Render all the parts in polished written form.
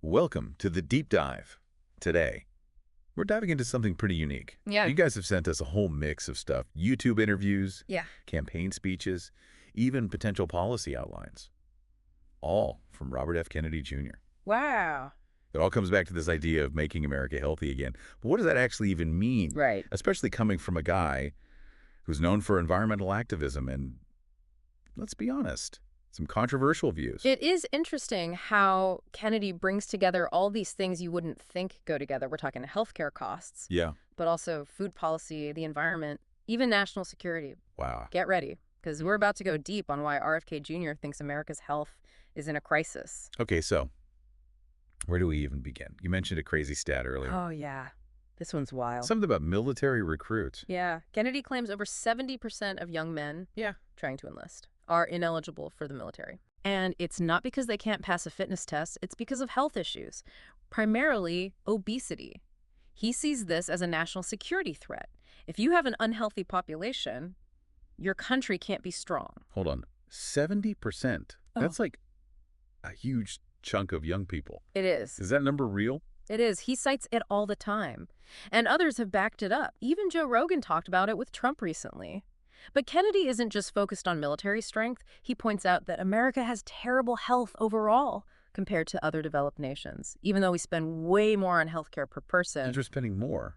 Welcome to the Deep Dive. Today, we're diving into something pretty unique. Yeah. You guys have sent us a whole mix of stuff. YouTube interviews, Yeah. campaign speeches, even potential policy outlines. All from Robert F. Kennedy Jr. Wow. It all comes back to this idea of making America healthy again. But what does that actually even mean? Right. Especially coming from a guy who's known for environmental activism and, let's be honest, some controversial views. It is interesting how Kennedy brings together all these things you wouldn't think go together. We're talking healthcare costs, Yeah. but also food policy, the environment, even national security. Wow. Get ready, because we're about to go deep on why RFK Jr. thinks America's health is in a crisis. Okay, so where do we even begin? You mentioned a crazy stat earlier. Oh, yeah. This one's wild. Something about military recruits. Yeah. Kennedy claims over 70% of young men trying to enlist are ineligible for the military. And it's not because they can't pass a fitness test, it's because of health issues, primarily obesity. He sees this as a national security threat. If you have an unhealthy population, your country can't be strong. Hold on. 70%. Oh. That's like a huge chunk of young people. It is. Is that number real? It is. He cites it all the time. And others have backed it up. Even Joe Rogan talked about it with Trump recently. But Kennedy isn't just focused on military strength. He points out that America has terrible health overall compared to other developed nations, even though we spend way more on healthcare per person. And you're spending more,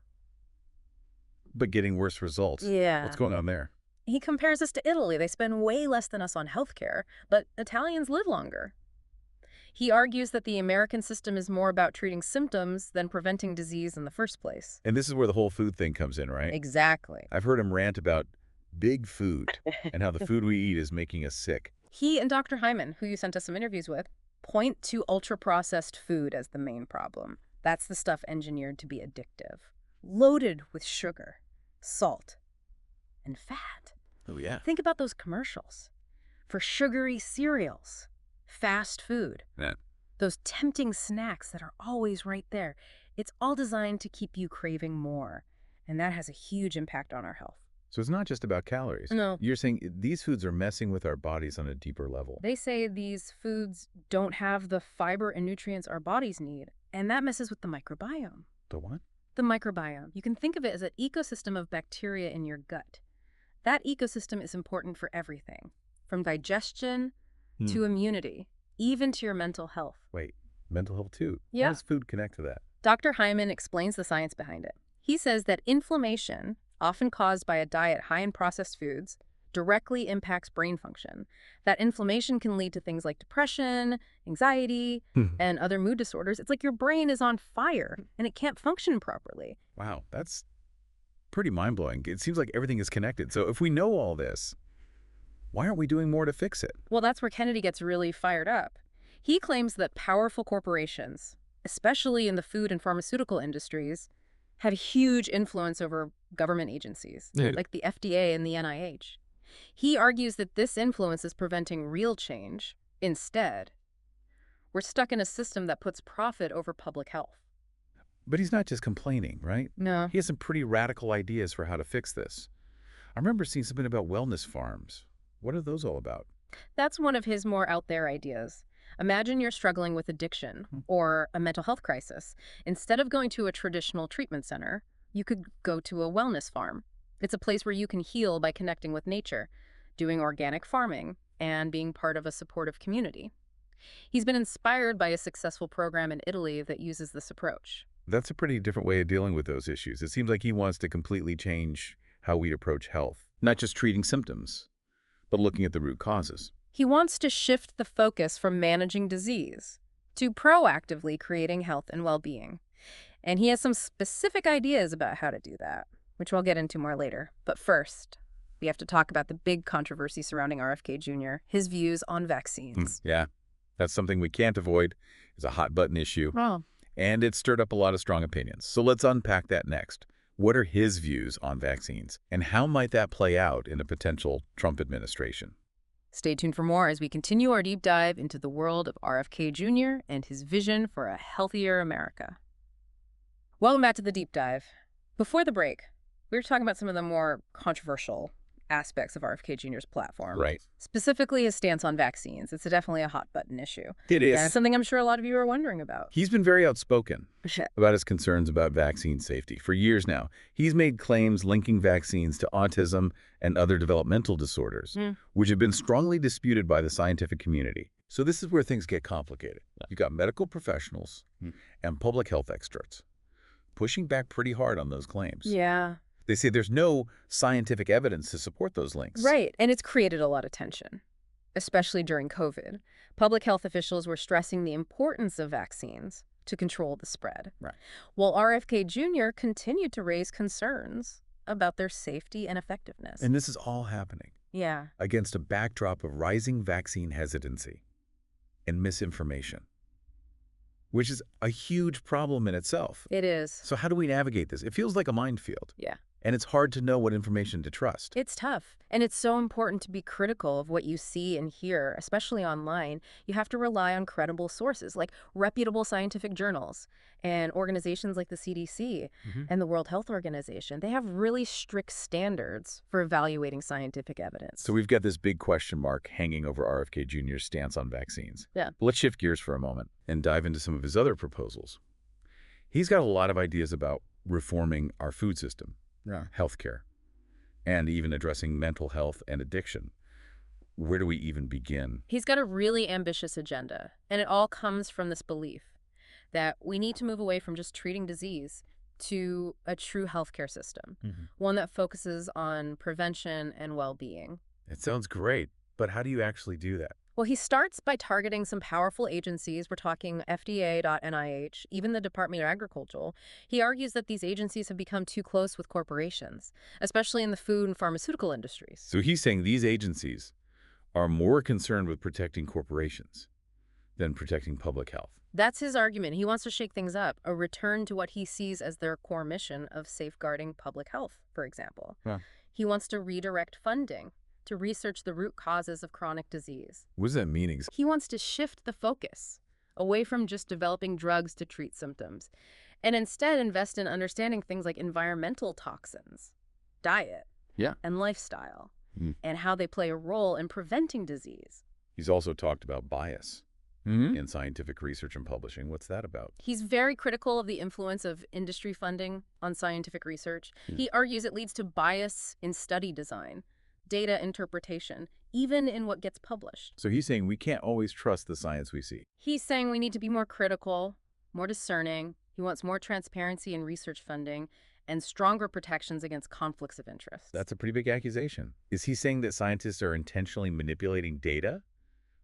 but getting worse results. Yeah. What's going on there? He compares us to Italy. They spend way less than us on healthcare, but Italians live longer. He argues that the American system is more about treating symptoms than preventing disease in the first place. And this is where the whole food thing comes in, right? Exactly. I've heard him rant about big food and how the food we eat is making us sick. He and Dr. Hyman, who you sent us some interviews with, point to ultra-processed food as the main problem. That's the stuff engineered to be addictive, loaded with sugar, salt, and fat. Oh, yeah. Think about those commercials for sugary cereals, fast food, Yeah. those tempting snacks that are always right there. It's all designed to keep you craving more, and that has a huge impact on our health. So it's not just about calories. No. You're saying these foods are messing with our bodies on a deeper level. They say these foods don't have the fiber and nutrients our bodies need, and that messes with the microbiome. The what? The microbiome. You can think of it as an ecosystem of bacteria in your gut. That ecosystem is important for everything, from digestion to immunity, even to your mental health. Wait, mental health too? Yeah. How does food connect to that? Dr. Hyman explains the science behind it. He says that inflammation, often caused by a diet high in processed foods, directly impacts brain function. That inflammation can lead to things like depression, anxiety, and other mood disorders. It's like your brain is on fire and it can't function properly. Wow, that's pretty mind-blowing. It seems like everything is connected. So if we know all this, why aren't we doing more to fix it? Well, that's where Kennedy gets really fired up. He claims that powerful corporations, especially in the food and pharmaceutical industries, have huge influence over government agencies, like the FDA and the NIH. He argues that this influence is preventing real change. Instead, we're stuck in a system that puts profit over public health. But he's not just complaining, right? No. He has some pretty radical ideas for how to fix this. I remember seeing something about wellness farms. What are those all about? That's one of his more out there ideas. Imagine you're struggling with addiction or a mental health crisis. Instead of going to a traditional treatment center, you could go to a wellness farm. It's a place where you can heal by connecting with nature, doing organic farming, and being part of a supportive community. He's been inspired by a successful program in Italy that uses this approach. That's a pretty different way of dealing with those issues. It seems like he wants to completely change how we approach health. Not just treating symptoms, but looking at the root causes. He wants to shift the focus from managing disease to proactively creating health and well-being. And he has some specific ideas about how to do that, which we'll get into more later. But first, we have to talk about the big controversy surrounding RFK Jr., his views on vaccines. Yeah, that's something we can't avoid. It's a hot-button issue, Oh. and it stirred up a lot of strong opinions. So let's unpack that next. What are his views on vaccines, and how might that play out in a potential Trump administration? Stay tuned for more as we continue our deep dive into the world of RFK Jr. and his vision for a healthier America. Welcome back to the deep dive. Before the break, we were talking about some of the more controversial aspects of RFK Jr.'s platform, Right. specifically his stance on vaccines. It's definitely a hot-button issue. It And is. it's something I'm sure a lot of you are wondering about. He's been very outspoken Shit. about his concerns about vaccine safety. For years now, he's made claims linking vaccines to autism and other developmental disorders, which have been strongly disputed by the scientific community. So this is where things get complicated. You've got medical professionals and public health experts pushing back pretty hard on those claims. Yeah. They say there's no scientific evidence to support those links. Right, and it's created a lot of tension, especially during COVID. Public health officials were stressing the importance of vaccines to control the spread. Right. While RFK Jr. continued to raise concerns about their safety and effectiveness. And this is all happening Yeah. against a backdrop of rising vaccine hesitancy and misinformation, which is a huge problem in itself. It is. So how do we navigate this? It feels like a minefield. Yeah. And it's hard to know what information to trust. It's tough. And it's so important to be critical of what you see and hear, especially online. You have to rely on credible sources like reputable scientific journals and organizations like the CDC and the World Health Organization. They have really strict standards for evaluating scientific evidence. So we've got this big question mark hanging over RFK Jr.'s stance on vaccines. Yeah. But let's shift gears for a moment and dive into some of his other proposals. He's got a lot of ideas about reforming our food system. Healthcare, and even addressing mental health and addiction. Where do we even begin? He's got a really ambitious agenda, and it all comes from this belief that we need to move away from just treating disease to a true healthcare system, one that focuses on prevention and well-being. It sounds great, but how do you actually do that? Well, he starts by targeting some powerful agencies. We're talking FDA.NIH, even the Department of Agriculture. He argues that these agencies have become too close with corporations, especially in the food and pharmaceutical industries. So he's saying these agencies are more concerned with protecting corporations than protecting public health. That's his argument. He wants to shake things up, a return to what he sees as their core mission of safeguarding public health, for example. Yeah. He wants to redirect funding to research the root causes of chronic disease. What does that mean exactly? He wants to shift the focus away from just developing drugs to treat symptoms and instead invest in understanding things like environmental toxins, diet, and lifestyle, and how they play a role in preventing disease. He's also talked about bias in scientific research and publishing. What's that about? He's very critical of the influence of industry funding on scientific research. He argues it leads to bias in study design, data interpretation, even in what gets published. So he's saying we can't always trust the science we see. He's saying we need to be more critical, more discerning. He wants more transparency in research funding and stronger protections against conflicts of interest. That's a pretty big accusation. Is he saying that scientists are intentionally manipulating data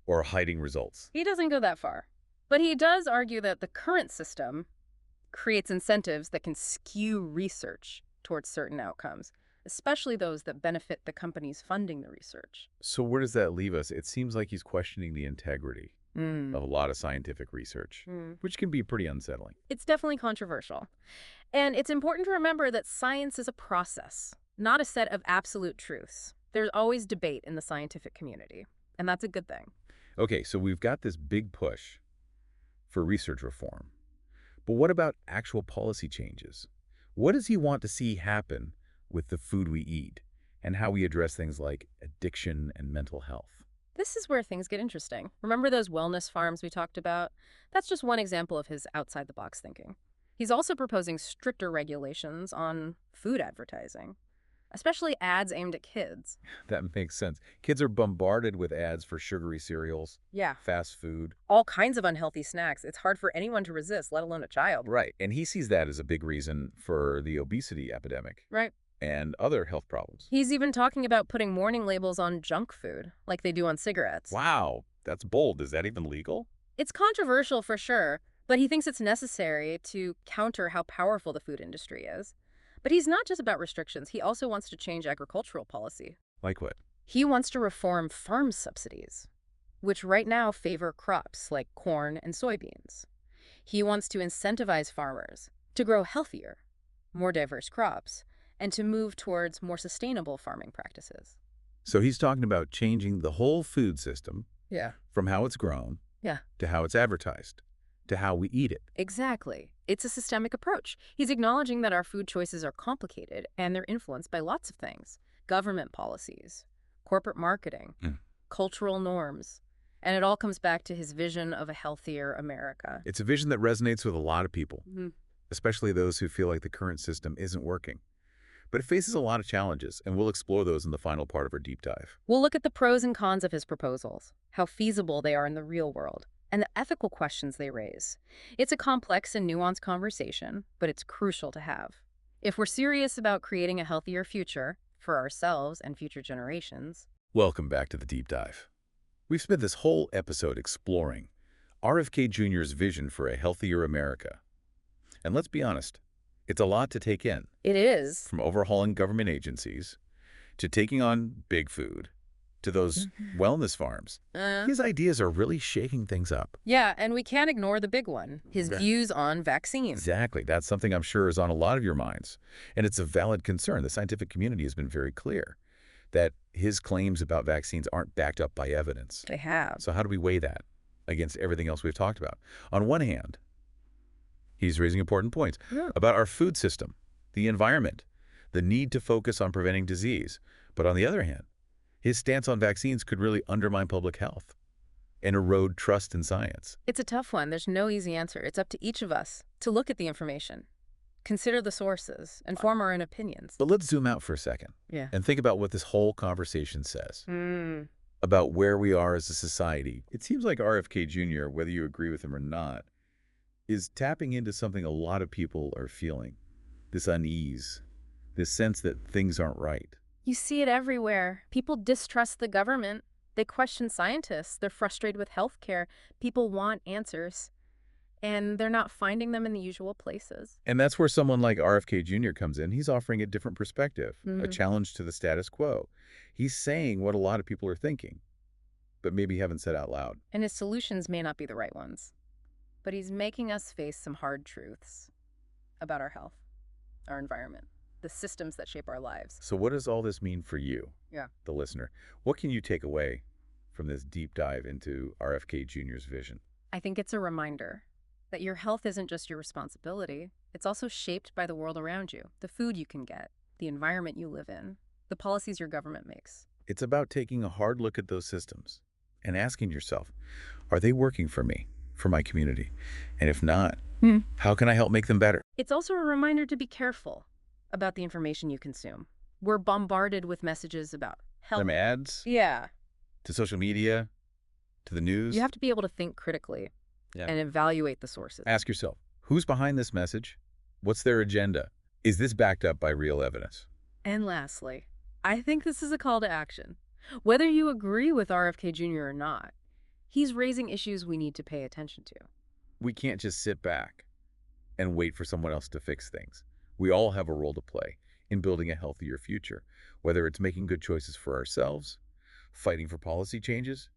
or hiding results? He doesn't go that far, but he does argue that the current system creates incentives that can skew research towards certain outcomes, especially those that benefit the companies funding the research. So where does that leave us? It seems like he's questioning the integrity of a lot of scientific research, which can be pretty unsettling. It's definitely controversial. And it's important to remember that science is a process, not a set of absolute truths. There's always debate in the scientific community, and that's a good thing. Okay, so we've got this big push for research reform. But what about actual policy changes? What does he want to see happen with the food we eat and how we address things like addiction and mental health? This is where things get interesting. Remember those wellness farms we talked about? That's just one example of his outside-the-box thinking. He's also proposing stricter regulations on food advertising, especially ads aimed at kids. That makes sense. Kids are bombarded with ads for sugary cereals, Yeah. fast food. All kinds of unhealthy snacks. It's hard for anyone to resist, let alone a child. Right, and he sees that as a big reason for the obesity epidemic Right. and other health problems. He's even talking about putting warning labels on junk food, like they do on cigarettes. Wow, that's bold. Is that even legal? It's controversial for sure, but he thinks it's necessary to counter how powerful the food industry is. But he's not just about restrictions. He also wants to change agricultural policy. Like what? He wants to reform farm subsidies, which right now favor crops like corn and soybeans. He wants to incentivize farmers to grow healthier, more diverse crops, and to move towards more sustainable farming practices. So he's talking about changing the whole food system Yeah. from how it's grown Yeah. to how it's advertised to how we eat it. Exactly. It's a systemic approach. He's acknowledging that our food choices are complicated and they're influenced by lots of things. government policies, corporate marketing, Mm. cultural norms. And it all comes back to his vision of a healthier America. It's a vision that resonates with a lot of people, Mhm. especially those who feel like the current system isn't working. But it faces a lot of challenges, and we'll explore those in the final part of our deep dive. We'll look at the pros and cons of his proposals, how feasible they are in the real world, and the ethical questions they raise. It's a complex and nuanced conversation, but it's crucial to have. If we're serious about creating a healthier future for ourselves and future generations. Welcome back to the deep dive. We've spent this whole episode exploring RFK Jr.'s vision for a healthier America. And let's be honest, it's a lot to take in, It is. from overhauling government agencies to taking on big food to those wellness farms. His ideas are really shaking things up. Yeah, and we can't ignore the big one, his Right. views on vaccines. Exactly. That's something I'm sure is on a lot of your minds. And it's a valid concern. The scientific community has been very clear that his claims about vaccines aren't backed up by evidence. They have. So how do we weigh that against everything else we've talked about? On one hand, he's raising important points Yeah. about our food system, the environment, the need to focus on preventing disease. But on the other hand, his stance on vaccines could really undermine public health and erode trust in science. It's a tough one. There's no easy answer. It's up to each of us to look at the information, consider the sources, and form our own opinions. But let's zoom out for a second Yeah. and think about what this whole conversation says Mm. about where we are as a society. It seems like RFK Jr., whether you agree with him or not, is tapping into something a lot of people are feeling, this unease, this sense that things aren't right. You see it everywhere. People distrust the government. They question scientists. They're frustrated with healthcare. People want answers, and they're not finding them in the usual places. And that's where someone like RFK Jr. comes in. He's offering a different perspective, a Mhm. challenge to the status quo. He's saying what a lot of people are thinking, but maybe haven't said out loud. And his solutions may not be the right ones, but he's making us face some hard truths about our health, our environment, the systems that shape our lives. So what does all this mean for you, Yeah. the listener? What can you take away from this deep dive into RFK Jr.'s vision? I think it's a reminder that your health isn't just your responsibility. It's also shaped by the world around you, the food you can get, the environment you live in, the policies your government makes. It's about taking a hard look at those systems and asking yourself, are they working for me, for my community? And if not, how can I help make them better? It's also a reminder to be careful about the information you consume. We're bombarded with messages about health. From ads Yeah. to social media to the news. You have to be able to think critically and evaluate the sources. Ask yourself, who's behind this message? What's their agenda? Is this backed up by real evidence? And lastly, I think this is a call to action. Whether you agree with RFK Jr. or not, he's raising issues we need to pay attention to. We can't just sit back and wait for someone else to fix things. We all have a role to play in building a healthier future, whether it's making good choices for ourselves, fighting for policy changes,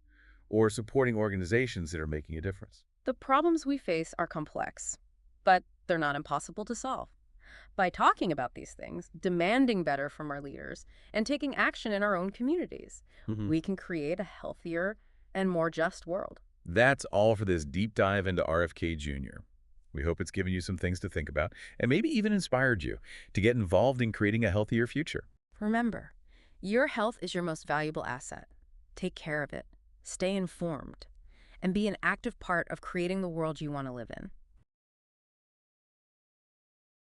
or supporting organizations that are making a difference. The problems we face are complex, but they're not impossible to solve. By talking about these things, demanding better from our leaders, and taking action in our own communities, we can create a healthier and more just world. That's all for this deep dive into RFK Jr. We hope it's given you some things to think about and maybe even inspired you to get involved in creating a healthier future. Remember, your health is your most valuable asset. Take care of it, stay informed, and be an active part of creating the world you want to live in.